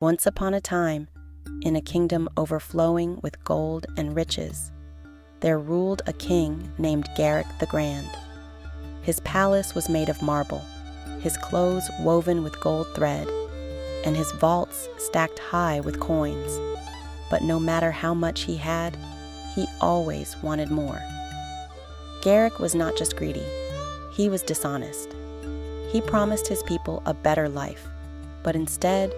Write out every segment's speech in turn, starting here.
Once upon a time, in a kingdom overflowing with gold and riches, there ruled a king named Garrick the Grand. His palace was made of marble, his clothes woven with gold thread, and his vaults stacked high with coins. But no matter how much he had, he always wanted more. Garrick was not just greedy, he was dishonest. He promised his people a better life, but instead,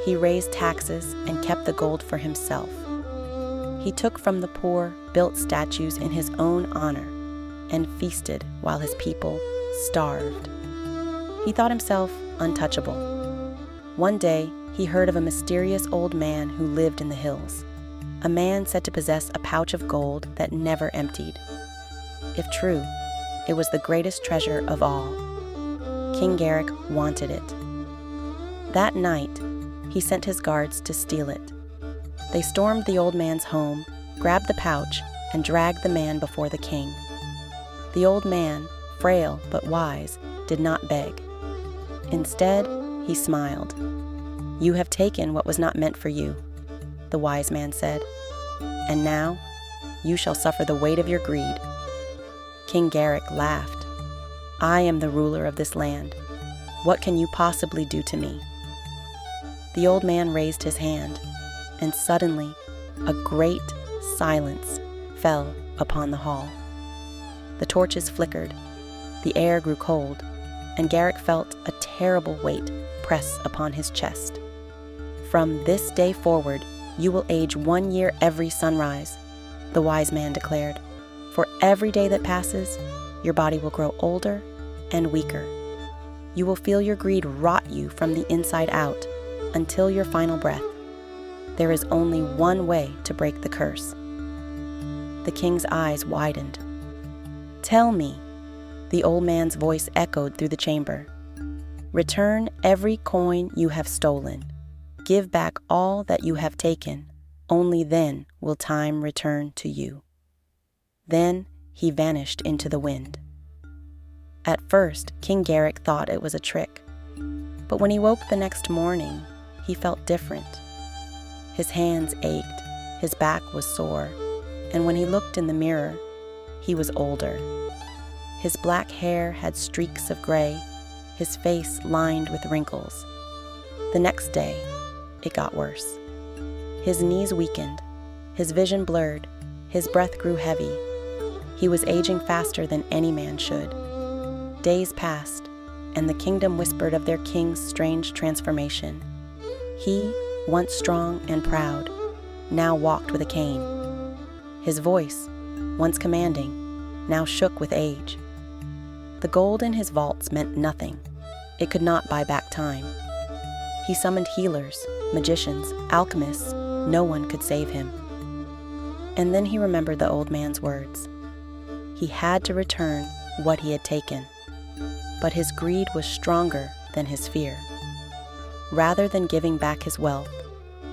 he raised taxes and kept the gold for himself. He took from the poor, built statues in his own honor, and feasted while his people starved. He thought himself untouchable. One day, he heard of a mysterious old man who lived in the hills, a man said to possess a pouch of gold that never emptied. If true, it was the greatest treasure of all. King Garrick wanted it. That night, he sent his guards to steal it. They stormed the old man's home, grabbed the pouch, and dragged the man before the king. The old man, frail but wise, did not beg. Instead, he smiled. "You have taken what was not meant for you," the wise man said, "and now you shall suffer the weight of your greed." King Garrick laughed. "I am the ruler of this land. What can you possibly do to me?" The old man raised his hand, and suddenly a great silence fell upon the hall. The torches flickered, the air grew cold, and Garrick felt a terrible weight press upon his chest. "From this day forward, you will age 1 year every sunrise," the wise man declared. "For every day that passes, your body will grow older and weaker. You will feel your greed rot you from the inside out until your final breath. There is only one way to break the curse." The king's eyes widened. "Tell me," the old man's voice echoed through the chamber. "Return every coin you have stolen. Give back all that you have taken. Only then will time return to you." Then he vanished into the wind. At first, King Garrick thought it was a trick. But when he woke the next morning, he felt different. His hands ached, his back was sore, and when he looked in the mirror, he was older. His black hair had streaks of gray, his face lined with wrinkles. The next day, it got worse. His knees weakened, his vision blurred, his breath grew heavy. He was aging faster than any man should. Days passed, and the kingdom whispered of their king's strange transformation. He, once strong and proud, now walked with a cane. His voice, once commanding, now shook with age. The gold in his vaults meant nothing. It could not buy back time. He summoned healers, magicians, alchemists. No one could save him. And then he remembered the old man's words. He had to return what he had taken. But his greed was stronger than his fear. Rather than giving back his wealth,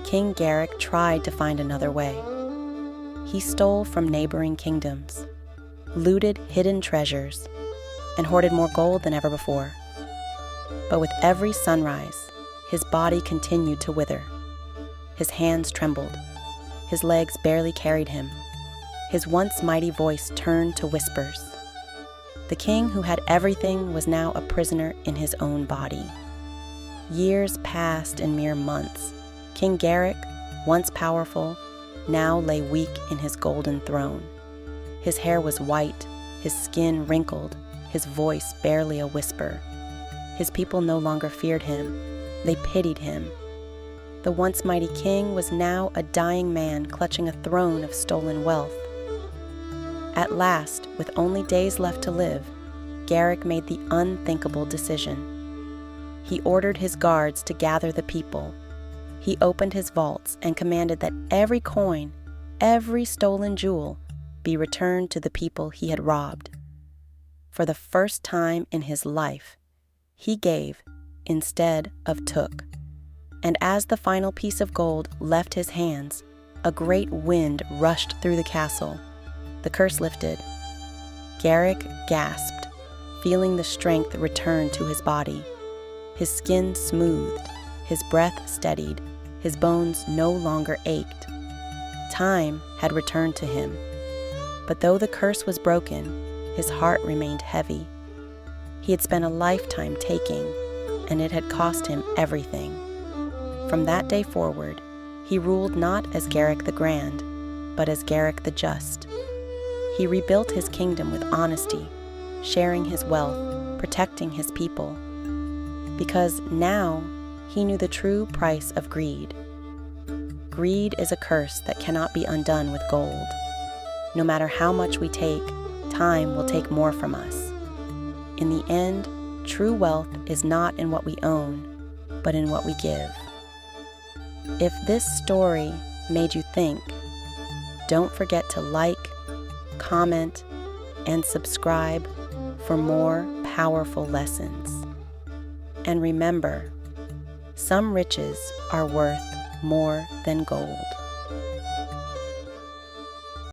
King Garrick tried to find another way. He stole from neighboring kingdoms, looted hidden treasures, and hoarded more gold than ever before. But with every sunrise, his body continued to wither. His hands trembled. His legs barely carried him. His once mighty voice turned to whispers. The king who had everything was now a prisoner in his own body. Years passed in mere months. King Garrick, once powerful, now lay weak in his golden throne. His hair was white, his skin wrinkled, his voice barely a whisper. His people no longer feared him. They pitied him. The once mighty king was now a dying man clutching a throne of stolen wealth. At last, with only days left to live, Garrick made the unthinkable decision. He ordered his guards to gather the people. He opened his vaults and commanded that every coin, every stolen jewel, be returned to the people he had robbed. For the first time in his life, he gave instead of took. And as the final piece of gold left his hands, a great wind rushed through the castle. The curse lifted. Garrick gasped, feeling the strength return to his body. His skin smoothed, his breath steadied, his bones no longer ached. Time had returned to him. But though the curse was broken, his heart remained heavy. He had spent a lifetime taking, and it had cost him everything. From that day forward, he ruled not as Garrick the Grand, but as Garrick the Just. He rebuilt his kingdom with honesty, sharing his wealth, protecting his people. Because now he knew the true price of greed. Greed is a curse that cannot be undone with gold. No matter how much we take, time will take more from us. In the end, true wealth is not in what we own, but in what we give. If this story made you think, don't forget to like, comment, and subscribe for more powerful lessons. And remember, some riches are worth more than gold.